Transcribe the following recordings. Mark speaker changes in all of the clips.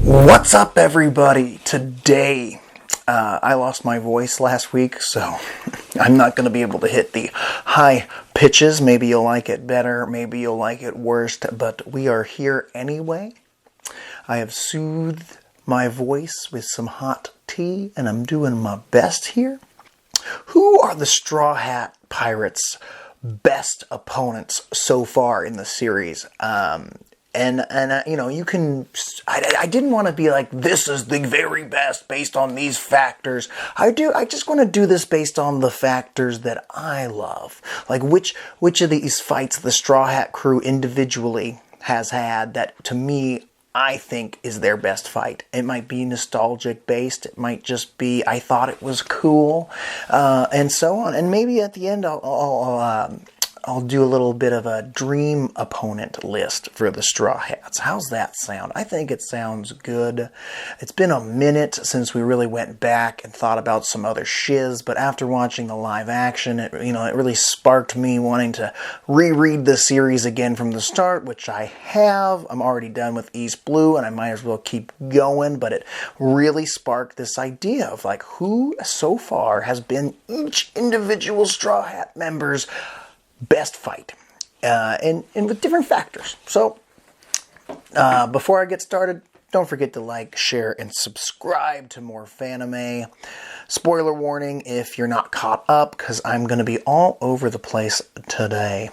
Speaker 1: What's up, everybody? Today, I lost my voice last week, so I'm not going to be able to hit the high pitches. Maybe you'll like it better, maybe you'll like it worse, but we are here anyway. I have soothed my voice with some hot tea, and I'm doing my best here. Who are the Straw Hat Pirates' best opponents so far in the series? You can. I didn't want to be like, this is the very best based on these factors. I just want to do this based on the factors that I love. Like which of these fights the Straw Hat crew individually has had that, to me, I think is their best fight. It might be nostalgic based. It might just be, I thought it was cool, and so on. And maybe at the end I'll do a little bit of a dream opponent list for the Straw Hats. How's that sound? I think it sounds good. It's been a minute since we really went back and thought about some other shiz, but after watching the live action, it really sparked me wanting to reread the series again from the start, which I have. I'm already done with East Blue, and I might as well keep going, but it really sparked this idea of like who so far has been each individual Straw Hat member's best fight, and with different factors. So, before I get started, don't forget to like, share, and subscribe to more Fanime. Spoiler warning if you're not caught up, because I'm going to be all over the place today.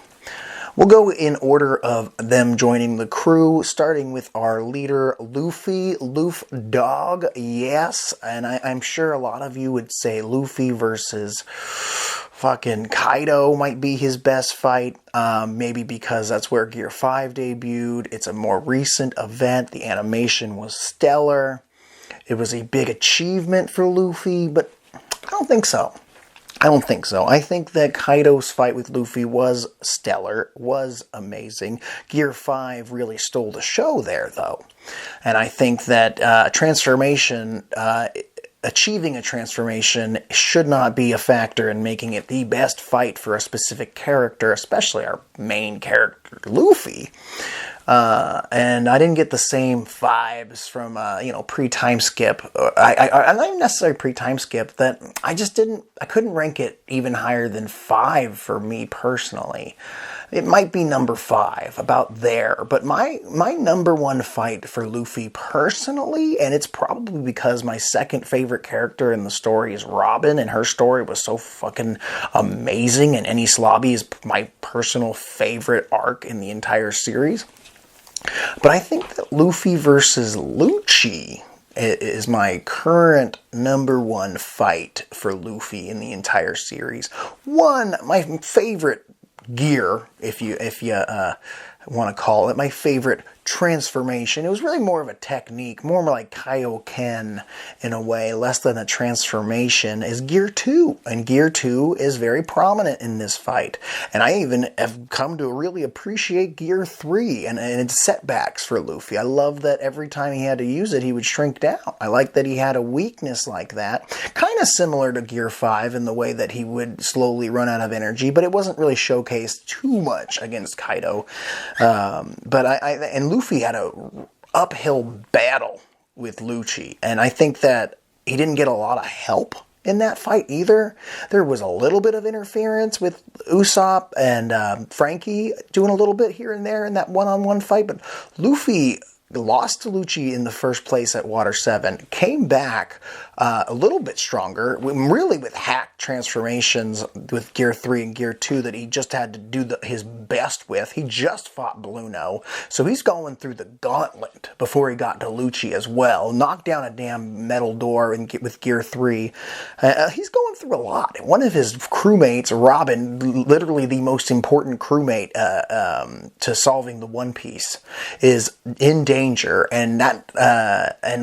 Speaker 1: We'll go in order of them joining the crew, starting with our leader, Luffy, Luff Dog, yes, and I'm sure a lot of you would say Luffy versus fucking Kaido might be his best fight, maybe because that's where Gear 5 debuted. It's a more recent event. The animation was stellar. It was a big achievement for Luffy, but I don't think so. I think that Kaido's fight with Luffy was stellar, was amazing. Gear 5 really stole the show there, though. And I think that achieving a transformation should not be a factor in making it the best fight for a specific character, especially our main character, Luffy. And I didn't get the same vibes from, pre-time skip. I not even necessarily pre-time skip, that I couldn't rank it even higher than 5 for me personally. It might be number 5, about there. But my number one fight for Luffy personally, and it's probably because my second favorite character in the story is Robin, and her story was so fucking amazing, and Enies Lobby is my personal favorite arc in the entire series. But I think that Luffy versus Lucci is my current number one fight for Luffy in the entire series. My favorite gear, if you want to call it, my favorite transformation. It was really more of a technique, more like Kaioken in a way, less than a transformation, is Gear 2. And Gear 2 is very prominent in this fight. And I even have come to really appreciate Gear 3 and its setbacks for Luffy. I love that every time he had to use it, he would shrink down. I like that he had a weakness like that. Kind of similar to Gear 5 in the way that he would slowly run out of energy, but it wasn't really showcased too much against Kaido. And Luffy had a uphill battle with Lucci, and I think that he didn't get a lot of help in that fight either. There was a little bit of interference with Usopp and Frankie doing a little bit here and there in that one-on-one fight, but Luffy lost to Lucci in the first place at Water 7, came back a little bit stronger, really with hack transformations with Gear 3 and Gear 2 that he just had to do his best with. He just fought Blueno, so he's going through the gauntlet before he got to Lucci as well. Knocked down a damn metal door with Gear 3. He's going through a lot. One of his crewmates, Robin, literally the most important crewmate to solving the One Piece, is in danger, and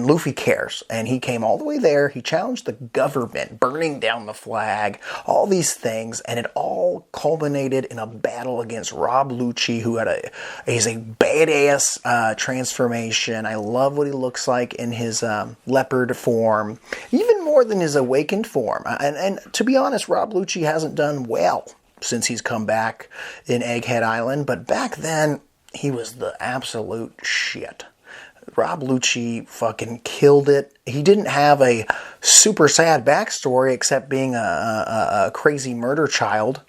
Speaker 1: Luffy cares, and he came all the way there. He challenged the government, burning down the flag, all these things, and it all culminated in a battle against Rob Lucci, who is a badass transformation. I love what he looks like in his leopard form, even more than his awakened form. And to be honest, Rob Lucci hasn't done well since he's come back in Egghead Island, but back then he was the absolute shit. Rob Lucci fucking killed it. He didn't have a super sad backstory except being a crazy murder child.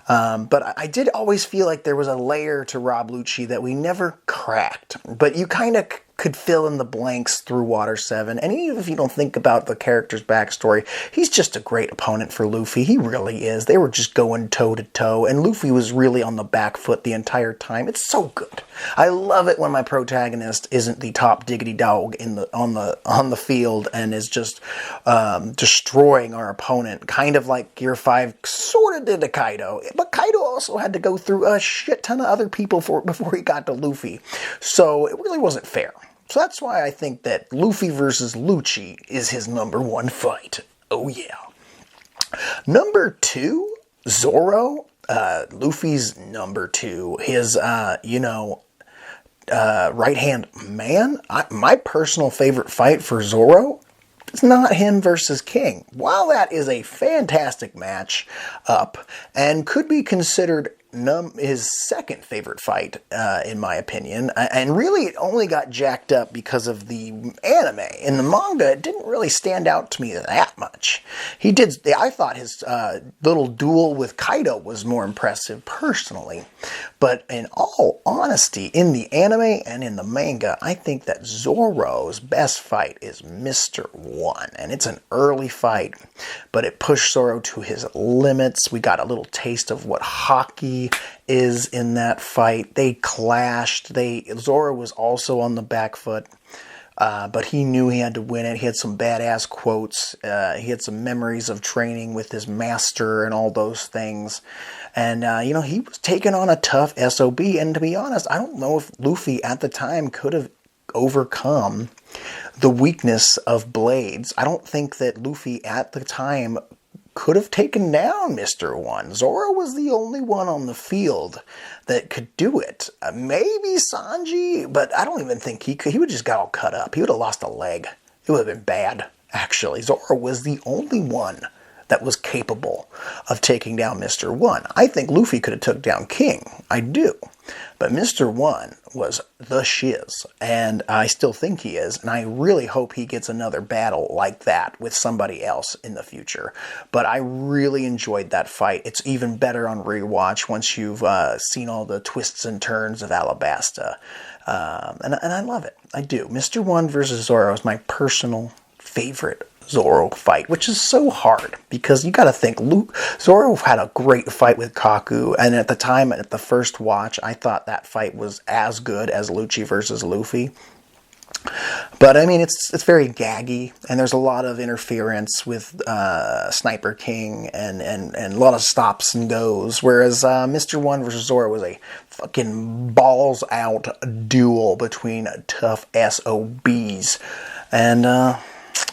Speaker 1: But I did always feel like there was a layer to Rob Lucci that we never cracked. But you kind of could fill in the blanks through Water 7. And even if you don't think about the character's backstory, he's just a great opponent for Luffy. He really is. They were just going toe to toe, and Luffy was really on the back foot the entire time. It's so good. I love it when my protagonist isn't the top diggity dog on the field and is just destroying our opponent, kind of like Gear 5 sort of did to Kaido. But Kaido also had to go through a shit ton of other people before he got to Luffy. So it really wasn't fair. So that's why I think that Luffy versus Lucci is his number one fight. Oh yeah. Number 2, Zoro. Luffy's number 2. His, right-hand man. My personal favorite fight for Zoro is not him versus King. While that is a fantastic match up and could be considered his second favorite fight, in my opinion, and really it only got jacked up because of the anime. In the manga, it didn't really stand out to me that much. I thought his little duel with Kaido was more impressive personally, but in all honesty, in the anime and in the manga, I think that Zoro's best fight is Mr. 1, and it's an early fight, but it pushed Zoro to his limits. We got a little taste of what Haki is in that fight. They clashed. Zoro was also on the back foot, but he knew he had to win it. He had some badass quotes. He had some memories of training with his master and all those things. And, he was taking on a tough SOB. And to be honest, I don't know if Luffy at the time could have overcome the weakness of Blades. I don't think that Luffy at the time could have taken down Mr. 1. Zoro was the only one on the field that could do it. Maybe Sanji, but I don't even think he could. He would just got all cut up. He would have lost a leg. It would have been bad, actually. Zoro was the only one that was capable of taking down Mr. 1. I think Luffy could have took down King. I do. But Mr. 1 was the shiz, and I still think he is, and I really hope he gets another battle like that with somebody else in the future. But I really enjoyed that fight. It's even better on rewatch once you've seen all the twists and turns of Alabasta. And I love it. I do. Mr. 1 versus Zoro is my personal favorite Zoro fight, which is so hard because you got to think Zoro had a great fight with Kaku, and at the time, at the first watch, I thought that fight was as good as Lucci versus Luffy. But I mean, it's very gaggy, and there's a lot of interference with Sniper King and a lot of stops and goes. Whereas Mr. 1 versus Zoro was a fucking balls out duel between tough SOBs, and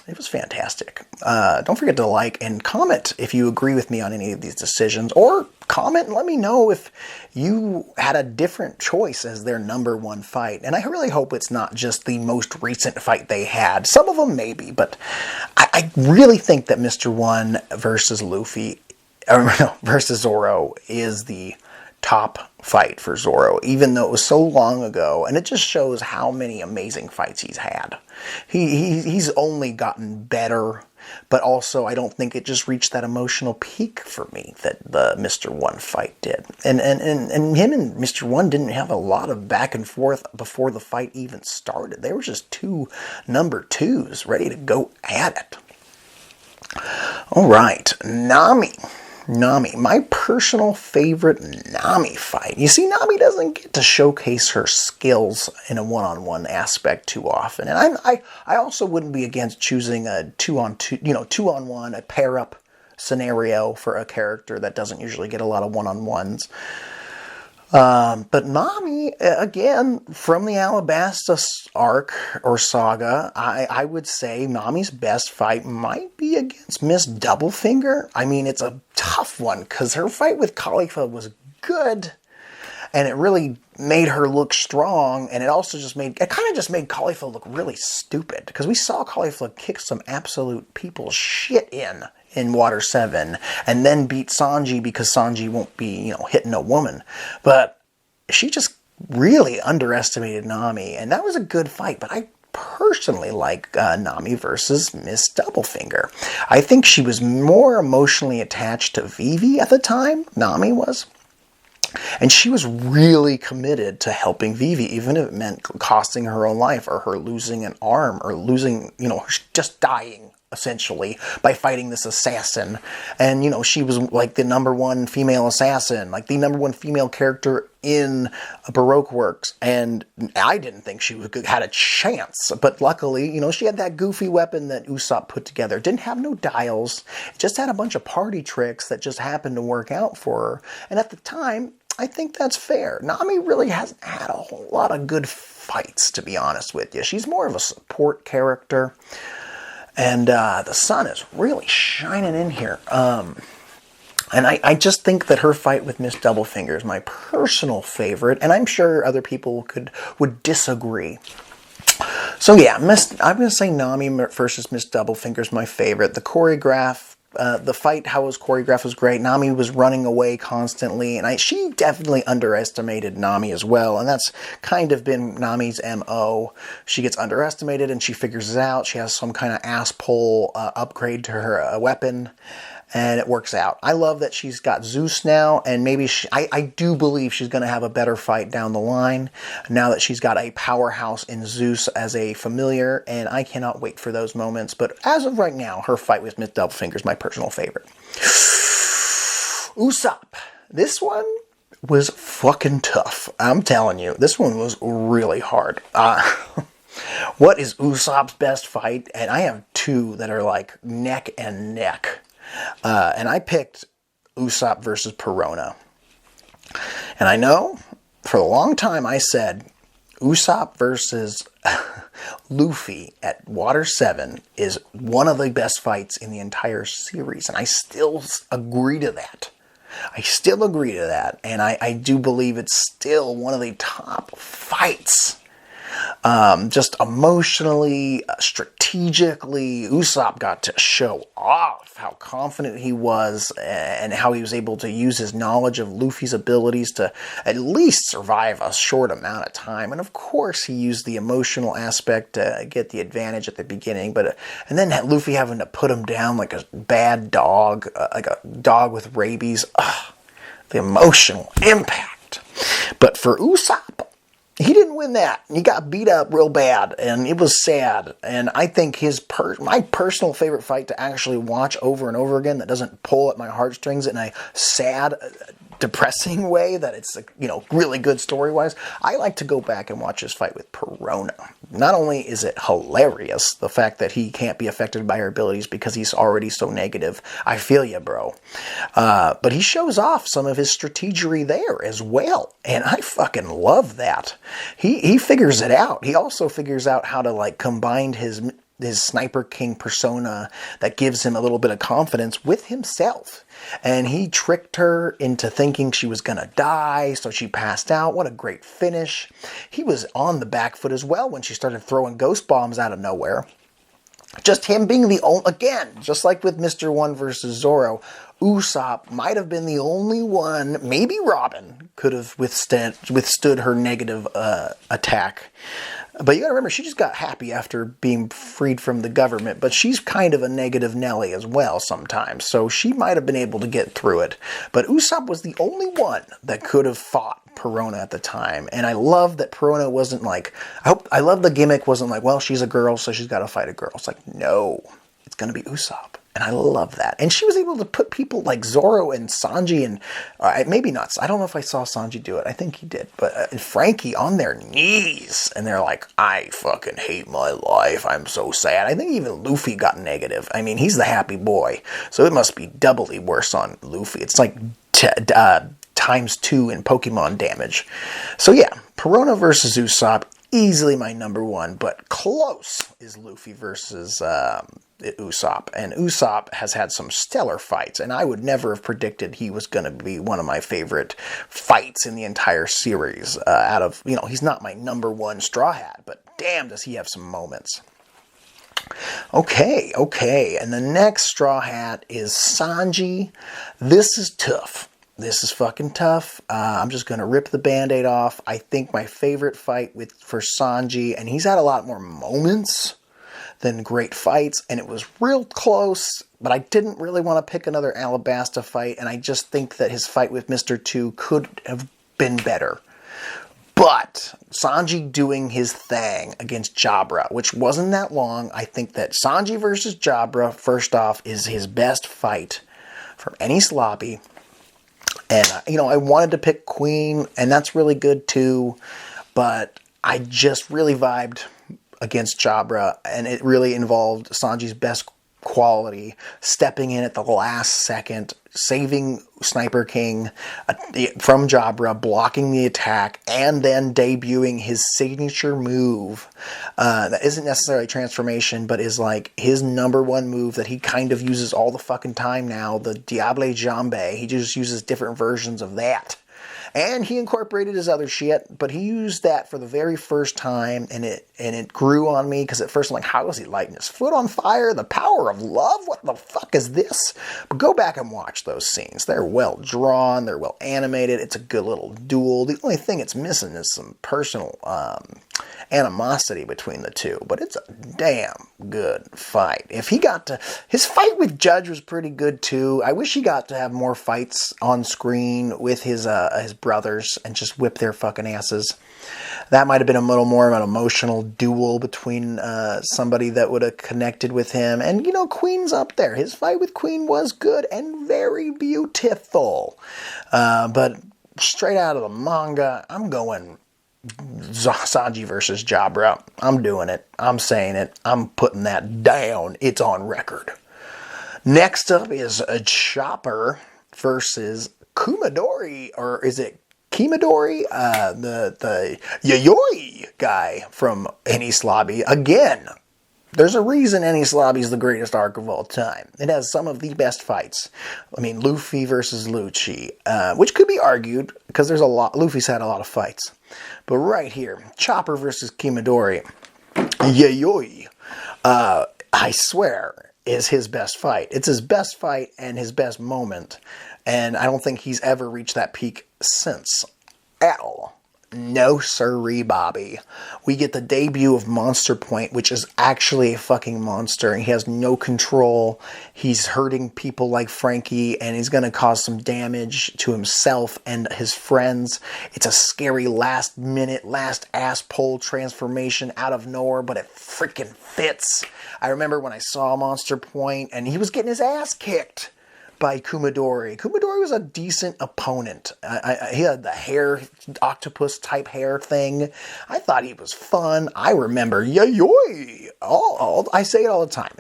Speaker 1: it was fantastic. Don't forget to like and comment if you agree with me on any of these decisions, or comment and let me know if you had a different choice as their number 1 fight. And I really hope it's not just the most recent fight they had. Some of them maybe, but I really think that Mr. 1 versus versus Zoro is the top fight for Zoro, even though it was so long ago, and it just shows how many amazing fights he's had. He's only gotten better, but also I don't think it just reached that emotional peak for me that the Mr. 1 fight did. And him and Mr. 1 didn't have a lot of back and forth before the fight even started. They were just two number 2s ready to go at it. All right, Nami, my personal favorite Nami fight. You see, Nami doesn't get to showcase her skills in a one-on-one aspect too often. And I also wouldn't be against choosing a 2-on-2, 2-on-1, a pair-up scenario for a character that doesn't usually get a lot of one-on-ones. But Nami, again, from the Alabasta arc or saga, I would say Nami's best fight might be against Miss Doublefinger. I mean, it's a tough one because her fight with Khalifa was good, and it really made her look strong, and it kind of just made Khalifa look really stupid because we saw Khalifa kick some absolute people's shit in Water 7, and then beat Sanji because Sanji won't be, hitting a woman. But she just really underestimated Nami, and that was a good fight, but I personally like Nami versus Miss Doublefinger. I think she was more emotionally attached to Vivi at the time, Nami was. And she was really committed to helping Vivi, even if it meant costing her own life, or her losing an arm, or losing, just dying, essentially, by fighting this assassin. And, she was like the number one female assassin, like the number one female character in Baroque works. And I didn't think she had a chance. But luckily, she had that goofy weapon that Usopp put together. It didn't have no dials. It just had a bunch of party tricks that just happened to work out for her. And at the time, I think that's fair. Nami really hasn't had a whole lot of good fights, to be honest with you. She's more of a support character. And the sun is really shining in here. And I just think that her fight with Miss Doublefinger is my personal favorite. And I'm sure other people would disagree. So yeah, I'm going to say Nami versus Miss Doublefinger is my favorite. The fight, how it was choreographed, was great. Nami was running away constantly, and she definitely underestimated Nami as well, and that's kind of been Nami's MO. She gets underestimated, and she figures it out. She has some kind of ass-pull upgrade to her weapon, and it works out. I love that she's got Zeus now, and maybe I do believe she's going to have a better fight down the line now that she's got a powerhouse in Zeus as a familiar, and I cannot wait for those moments. But as of right now, her fight with Miss Doublefinger is my personal favorite. Usopp. This one was fucking tough. I'm telling you, this one was really hard. What is Usopp's best fight? And I have two that are like neck and neck. And I picked Usopp versus Perona. And I know for a long time I said Usopp versus Luffy at Water 7 is one of the best fights in the entire series. And I still agree to that. And I do believe it's still one of the top fights. Just emotionally, strategically, Usopp got to show off how confident he was and how he was able to use his knowledge of Luffy's abilities to at least survive a short amount of time. And of course, he used the emotional aspect to get the advantage at the beginning, and then Luffy having to put him down like a bad dog, like a dog with rabies. The emotional impact. But for Usopp, he didn't win that. He got beat up real bad, and it was sad. And I think my personal favorite fight to actually watch over and over again that doesn't pull at my heartstrings in a sad, depressing way, that it's really good story-wise, I like to go back and watch his fight with Perona. Not only is it hilarious, the fact that he can't be affected by her abilities because he's already so negative. I feel you, bro. But he shows off some of his strategery there as well. And I fucking love that. He figures it out. He also figures out how to combine his Sniper King persona that gives him a little bit of confidence with himself. And he tricked her into thinking she was going to die, so she passed out. What a great finish. He was on the back foot as well when she started throwing ghost bombs out of nowhere. Just him being the only, again, just like with Mr. One versus Zoro, Usopp might have been the only one, maybe Robin, could have withstood her negative attack. But you gotta remember, she just got happy after being freed from the government, but she's kind of a negative Nelly as well sometimes, so she might have been able to get through it. But Usopp was the only one that could have fought Perona at the time, and I love that Perona wasn't I love the gimmick wasn't well, she's a girl, so she's gotta fight a girl. It's no, it's gonna be Usopp. And I love that. And she was able to put people like Zoro and Sanji and maybe not. I don't know if I saw Sanji do it. I think he did. But Frankie on their knees. And they're like, I fucking hate my life. I'm so sad. I think even Luffy got negative. I mean, he's the happy boy. So it must be doubly worse on Luffy. It's like times 2 in Pokemon damage. So yeah, Perona versus Usopp. Easily my number one. But close is Luffy versus Usopp. And Usopp has had some stellar fights, and I would never have predicted he was going to be one of my favorite fights in the entire series. He's not my number one Straw Hat, but damn does he have some moments. Okay, and the next Straw Hat is Sanji. This is tough. this is fucking tough. I'm just going to rip the Band-Aid off. I think my favorite fight for Sanji, and he's had a lot more moments than great fights, and it was real close, but I didn't really want to pick another Alabasta fight, and I just think that his fight with Mr. 2 could have been better. But Sanji doing his thing against Jabra, which wasn't that long, I think that Sanji versus Jabra, first off, is his best fight from Enies Lobby. And, I wanted to pick Queen, and that's really good too, but I just really vibed against Jabra, and it really involved Sanji's best quality, stepping in at the last second, saving Sniper King from Jabra, blocking the attack, and then debuting his signature move that isn't necessarily transformation, but is like his number one move that he kind of uses all the fucking time now, the Diable Jambe. He just uses different versions of that. And he incorporated his other shit, but he used that for the very first time, and it grew on me, because at first I'm like, how is he lighting his foot on fire? The power of love? What the fuck is this? But go back and watch those scenes. They're well drawn, they're well animated, it's a good little duel. The only thing it's missing is some personal animosity between the two, but it's a damn good fight. His fight with Judge was pretty good too. I wish he got to have more fights on screen with his brothers and just whip their fucking asses. That might have been a little more of an emotional duel between somebody that would have connected with him. And, Queen's up there. His fight with Queen was good and very beautiful. But straight out of the manga, I'm going Sanji versus Jabra. I'm doing it. I'm saying it. I'm putting that down. It's on record. Next up is a Chopper versus Kumadori, or is it Kimadori? The Yayoi guy from Enies Lobby. Again, there's a reason Enies Lobby is the greatest arc of all time. It has some of the best fights. I mean, Luffy versus Lucci, which could be argued because Luffy's had a lot of fights. But right here, Chopper versus Kimadori, Yayoi, I swear, is his best fight. It's his best fight and his best moment. And I don't think he's ever reached that peak since. At all. No sirree, Bobby. We get the debut of Monster Point, which is actually a fucking monster. He has no control. He's hurting people like Frankie, and he's going to cause some damage to himself and his friends. It's a scary last ass pole transformation out of nowhere, but it freaking fits. I remember when I saw Monster Point, and he was getting his ass kicked by Kumadori. Kumadori was a decent opponent. He had the hair, octopus type hair thing. I thought he was fun. I remember Yayoi. I say it all the time.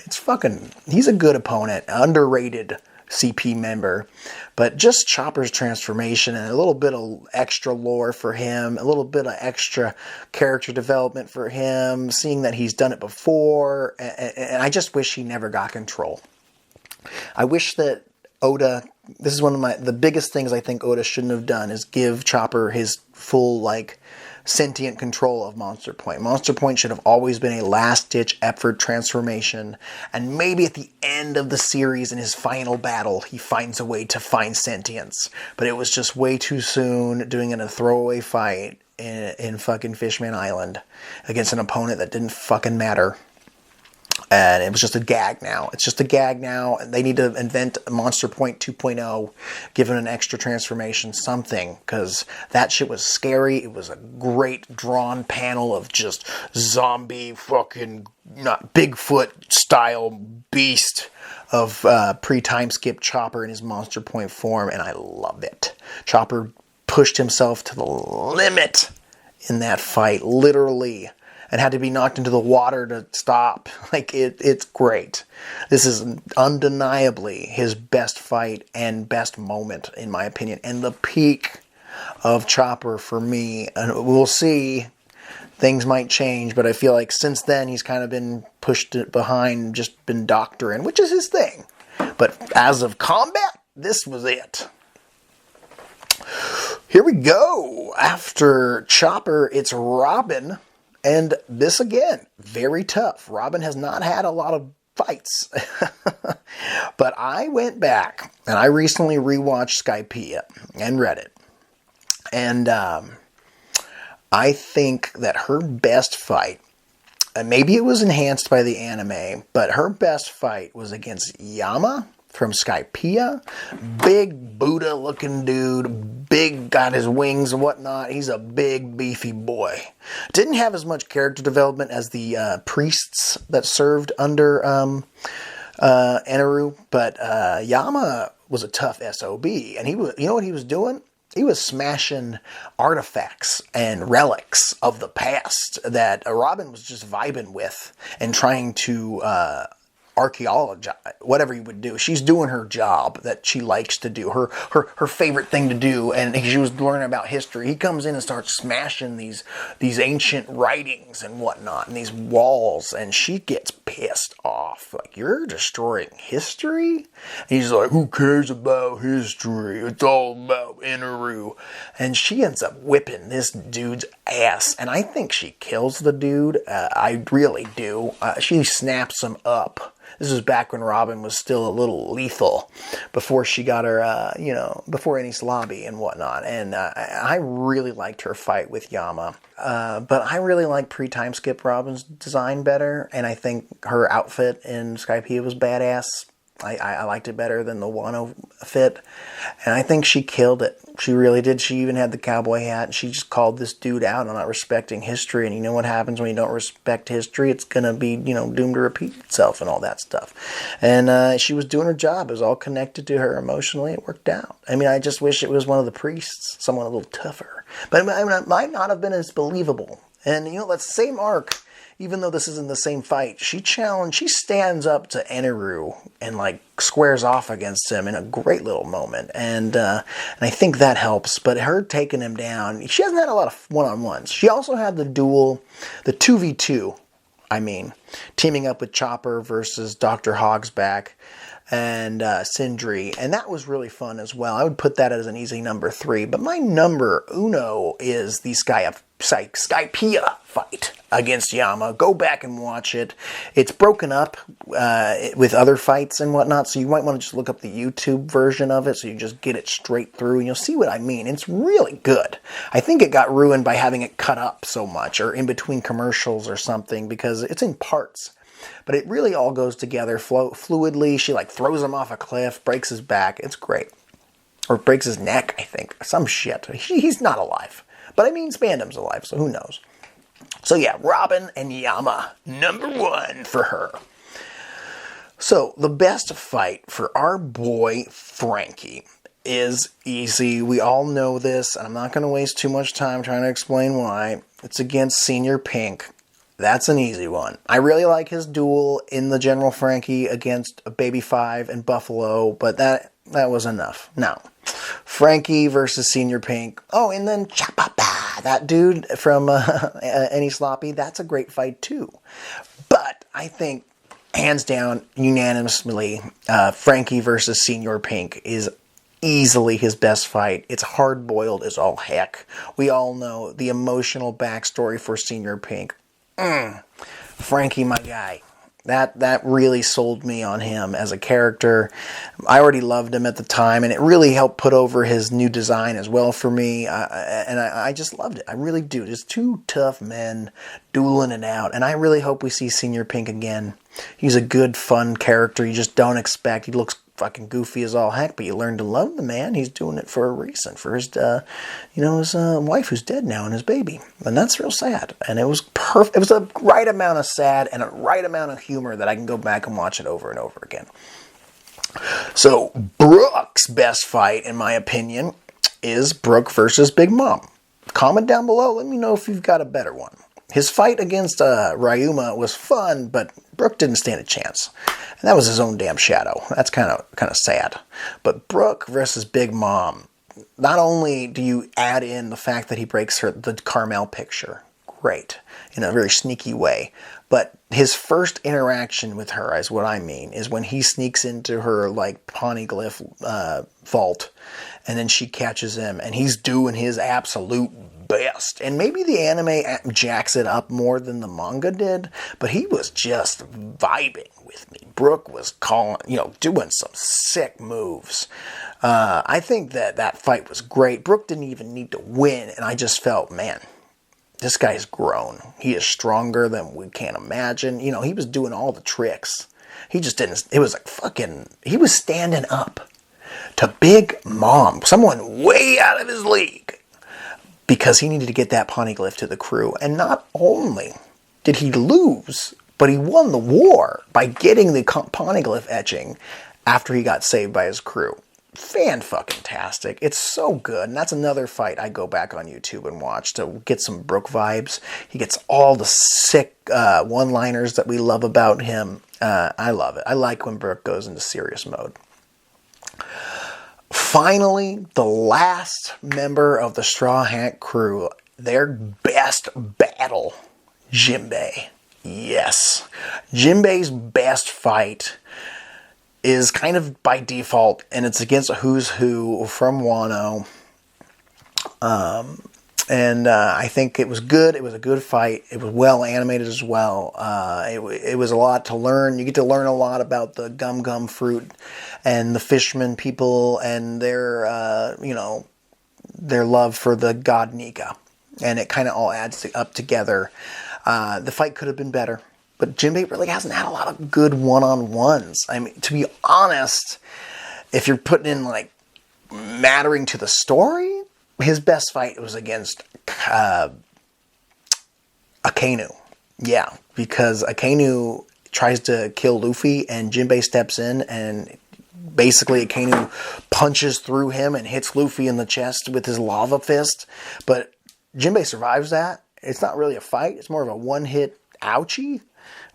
Speaker 1: He's a good opponent. Underrated CP member. But just Chopper's transformation and a little bit of extra lore for him, a little bit of extra character development for him, seeing that he's done it before, and I just wish he never got control. I wish that Oda, this is one of the biggest things I think Oda shouldn't have done, is give Chopper his full, sentient control of Monster Point. Monster Point should have always been a last-ditch effort transformation, and maybe at the end of the series in his final battle, he finds a way to find sentience. But it was just way too soon, doing it in a throwaway fight in fucking Fishman Island against an opponent that didn't fucking matter. And it was just a gag now. It's just a gag now. They need to invent Monster Point 2.0, give it an extra transformation, something. Because that shit was scary. It was a great drawn panel of just zombie fucking, not Bigfoot style beast of pre-time skip Chopper in his Monster Point form. And I love it. Chopper pushed himself to the limit in that fight, literally. And had to be knocked into the water to stop. It's great. This is undeniably his best fight and best moment, in my opinion. And the peak of Chopper for me. And we'll see. Things might change, but I feel like since then he's kind of been pushed behind, just been doctoring, which is his thing. But as of combat, this was it. Here we go. After Chopper, it's Robin. And this, again, very tough. Robin has not had a lot of fights. But I went back and I recently rewatched Skypiea and read it. And I think that her best fight, and maybe it was enhanced by the anime, but her best fight was against Yama from Skypiea. Big Buddha looking dude, big, got his wings and whatnot. He's a big beefy boy. Didn't have as much character development as the priests that served under Eneru, but Yama was a tough SOB, and he was, you know what he was doing? He was smashing artifacts and relics of the past that Robin was just vibing with and trying to archaeologize, whatever you would do. She's doing her job that she likes to do, her favorite thing to do, and she was learning about history. He comes in and starts smashing these ancient writings and whatnot, and these walls, and she gets pissed off. Like, you're destroying history? And he's like, who cares about history? It's all about Eneru. And she ends up whipping this dude's ass, and I think she kills the dude. I really do. She snaps him up. This was back when Robin was still a little lethal, before she got her, before Enies Lobby and whatnot. And I really liked her fight with Yama. But I really like pre-time skip Robin's design better, and I think her outfit in Skypiea was badass. I liked it better than the Wano fit, and I think she killed it. She really did. She even had the cowboy hat, and she just called this dude out on not respecting history. And you know what happens when you don't respect history? It's going to be, doomed to repeat itself and all that stuff. And she was doing her job. It was all connected to her emotionally. It worked out. I mean, I just wish it was one of the priests, someone a little tougher. But it might not have been as believable. And, that same arc, even though this isn't the same fight, she stands up to Eneru and squares off against him in a great little moment. And I think that helps. But her taking him down, she hasn't had a lot of one-on-ones. She also had the 2v2, teaming up with Chopper versus Dr. Hogsback and Sindri, and that was really fun as well. I would put that as an easy number 3, but my number uno is the Skypiea fight against Yama. Go back and watch it. It's broken up with other fights and whatnot, so you might want to just look up the YouTube version of it so you just get it straight through, and you'll see what I mean. It's really good. I think it got ruined by having it cut up so much, or in between commercials or something, because it's in parts. But it really all goes together fluidly. She throws him off a cliff, breaks his back. It's great. Or breaks his neck, I think. Some shit. He's not alive. But Spandam's alive, so who knows. So yeah, Robin and Yama, number 1 for her. So the best fight for our boy Franky is easy. We all know this, and I'm not going to waste too much time trying to explain why. It's against Senior Pink. That's an easy one. I really like his duel in the General Franky against Baby 5 and Buffalo, but that was enough. Now, Franky versus Senior Pink. Oh, and then Chapapa, that dude from Enies Lobby. That's a great fight too. But I think, hands down, unanimously, Franky versus Senior Pink is easily his best fight. It's hard-boiled as all heck. We all know the emotional backstory for Senior Pink. Franky, my guy. That really sold me on him as a character. I already loved him at the time, and it really helped put over his new design as well for me. I just loved it. I really do. Just 2 tough men dueling it out, and I really hope we see Senior Pink again. He's a good, fun character you just don't expect. He looks fucking goofy as all heck, but you learn to love the man. He's doing it for a reason, for his, his wife who's dead now and his baby, and that's real sad. And it was perfect. It was a right amount of sad and a right amount of humor that I can go back and watch it over and over again. So Brook's best fight, in my opinion, is Brook versus Big Mom. Comment down below. Let me know if you've got a better one. His fight against Ryuma was fun, but Brook didn't stand a chance. And that was his own damn shadow. That's kind of sad. But Brook versus Big Mom. Not only do you add in the fact that he breaks the Carmel picture, great, in a very sneaky way, but his first interaction with her, is what I mean, is when he sneaks into her poneglyph vault, and then she catches him, and he's doing his absolute best. And maybe the anime jacks it up more than the manga did, but he was just vibing with me. Brook was doing some sick moves. I think that fight was great. Brook didn't even need to win, and I just felt, man, this guy's grown. He is stronger than we can imagine. He was doing all the tricks. He just didn't, it was like he was standing up to Big Mom, someone way out of his league, because he needed to get that poneglyph to the crew. And not only did he lose, but he won the war by getting the poneglyph etching after he got saved by his crew. Fan-fucking-tastic. It's so good. And that's another fight I go back on YouTube and watch to get some Brook vibes. He gets all the sick one-liners that we love about him. I love it. I like when Brook goes into serious mode. Finally, the last member of the Straw Hat crew, their best battle, Jinbei. Yes. Jinbei's best fight is kind of by default, and it's against a who's who from Wano. I think it was good. It was a good fight. It was well animated as well. It was a lot to learn. You get to learn a lot about the gum gum fruit and the fishermen people and their love for the god Nika. And it kind of all adds up together. The fight could have been better. But Jinbei really hasn't had a lot of good one-on-ones. I mean, to be honest, if you're putting in, mattering to the story, his best fight was against Akainu. Yeah, because Akainu tries to kill Luffy, and Jinbei steps in, and basically Akainu punches through him and hits Luffy in the chest with his lava fist. But Jinbei survives that. It's not really a fight. It's more of a one-hit ouchie.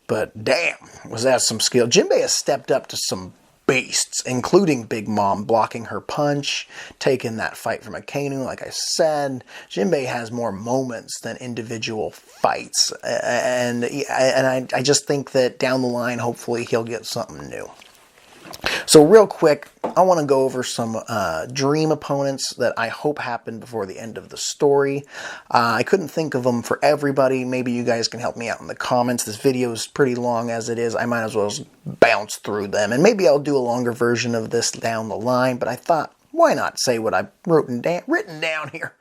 Speaker 1: But damn, was that some skill. Jinbei has stepped up to some beasts, including Big Mom, blocking her punch, taking that fight from Akainu. Like I said, Jinbei has more moments than individual fights. And I just think that down the line, hopefully, he'll get something new. So real quick, I want to go over some dream opponents that I hope happen before the end of the story. I couldn't think of them for everybody. Maybe you guys can help me out in the comments. This video is pretty long as it is. I might as well just bounce through them. And maybe I'll do a longer version of this down the line. But I thought, why not say what I've written down here?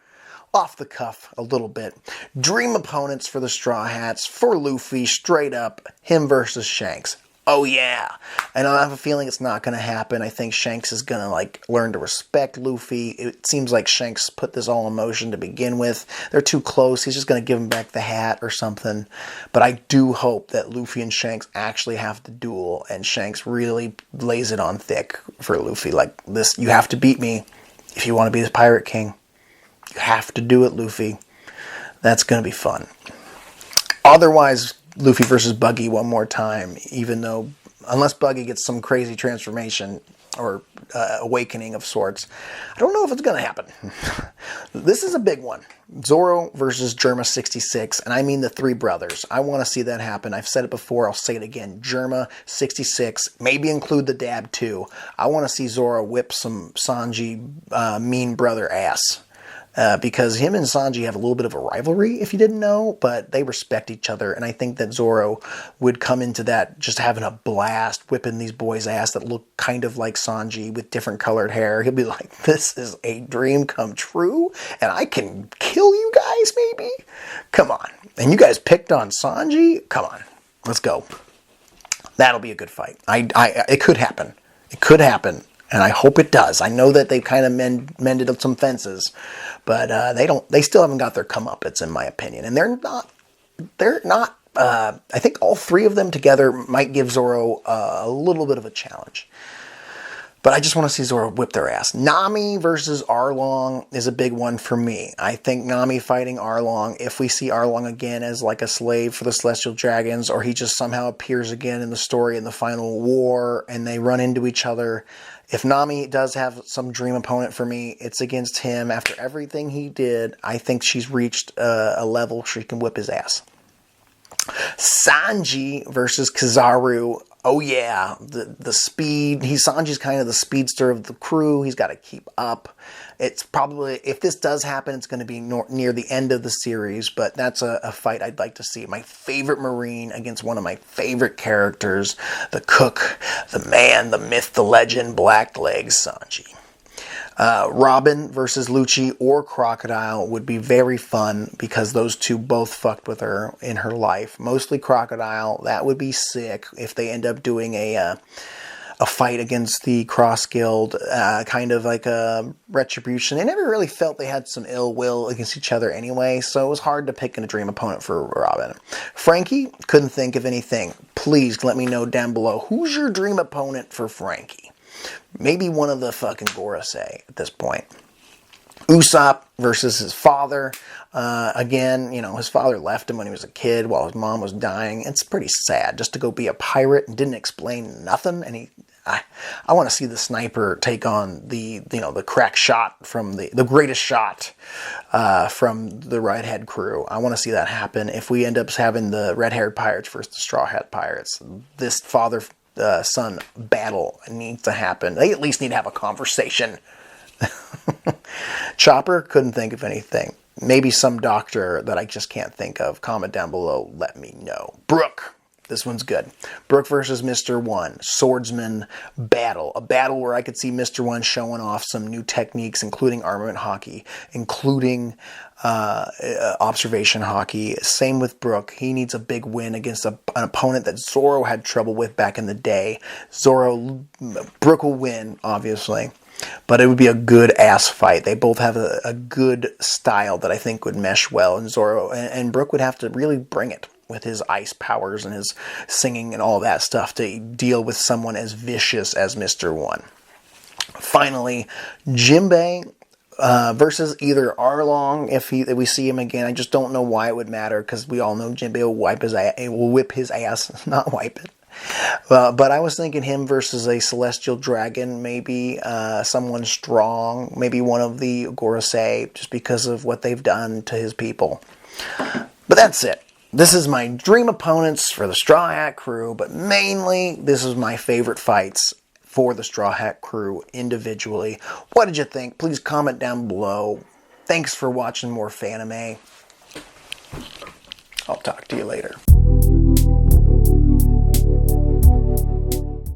Speaker 1: Off the cuff a little bit. Dream opponents for the Straw Hats. For Luffy, straight up, him versus Shanks. Oh yeah, and I have a feeling it's not going to happen. I think Shanks is going to learn to respect Luffy. It seems like Shanks put this all in motion to begin with. They're too close. He's just going to give him back the hat or something. But I do hope that Luffy and Shanks actually have to duel, and Shanks really lays it on thick for Luffy. Like this, you have to beat me if you want to be the Pirate King. You have to do it, Luffy. That's going to be fun. Otherwise, Luffy versus Buggy one more time, unless Buggy gets some crazy transformation or awakening of sorts. I don't know if it's going to happen. This is a big one. Zoro versus Germa 66, and I mean the three brothers. I want to see that happen. I've said it before. I'll say it again. Germa 66, maybe include the dab too. I want to see Zoro whip some Sanji mean brother ass. Because him and Sanji have a little bit of a rivalry, if you didn't know, but they respect each other, and I think that Zoro would come into that just having a blast, whipping these boys' ass that look kind of like Sanji with different colored hair. He'll be like, this is a dream come true, and I can kill you guys, maybe? Come on. And you guys picked on Sanji? Come on. Let's go. That'll be a good fight. It could happen. It could happen. And I hope it does. I know that they've kind of mended some fences, but they still haven't got their comeuppance, in my opinion. And they're not, I think all three of them together might give Zoro a little bit of a challenge. But I just want to see Zoro whip their ass. Nami versus Arlong is a big one for me. I think Nami fighting Arlong, if we see Arlong again as like a slave for the Celestial Dragons, or he just somehow appears again in the story in the final war and they run into each other. If Nami does have some dream opponent for me, it's against him. After everything he did, I think she's reached a level she can whip his ass. Sanji versus Kizaru. oh yeah, the speed. Sanji's kind of the speedster of the crew. He's got to keep up. It's probably, if this does happen, it's going to be near the end of the series, but that's a fight I'd like to see. My favorite Marine against one of my favorite characters, the cook, the man, the myth, the legend, Blacklegs Sanji. Robin versus Lucci or Crocodile would be very fun because those two both fucked with her in her life. Mostly Crocodile. That would be sick if they end up doing a fight against the Cross Guild, kind of like a retribution. They never really felt they had some ill will against each other anyway, so it was hard to pick a dream opponent for Robin. Frankie, couldn't think of anything. Please let me know down below. Who's your dream opponent for Frankie? Maybe one of the fucking Gorosei at this point. Usopp versus his father. Again, his father left him when he was a kid while his mom was dying. It's pretty sad just to go be a pirate and didn't explain nothing. And I want to see the sniper take on the crack shot from the greatest shot from the Redhead crew. I want to see that happen. If we end up having the red-haired pirates versus the straw hat pirates, this father-son battle needs to happen. They at least need to have a conversation. Chopper, couldn't think of anything. Maybe some doctor that I just can't think of. Comment down below, let me know. Brook, this one's good. Brook versus Mr. One, swordsman battle. A battle where I could see Mr. One showing off some new techniques, including armament hockey, including observation hockey. Same with Brook. He needs a big win against an opponent that Zoro had trouble with back in the day. Brook will win, obviously. But it would be a good ass fight. They both have a good style that I think would mesh well. And Zoro and Brook would have to really bring it with his ice powers and his singing and all that stuff to deal with someone as vicious as Mr. One. Finally, Jinbei versus either Arlong if we see him again. I just don't know why it would matter because we all know Jinbei will whip his ass, not wipe it. But I was thinking him versus a celestial dragon, maybe someone strong, maybe one of the Gorosei, just because of what they've done to his people. But that's it. This is my dream opponents for the Straw Hat crew, but mainly this is my favorite fights for the Straw Hat crew individually. What did you think? Please comment down below. Thanks for watching more Fanime. I'll talk to you later.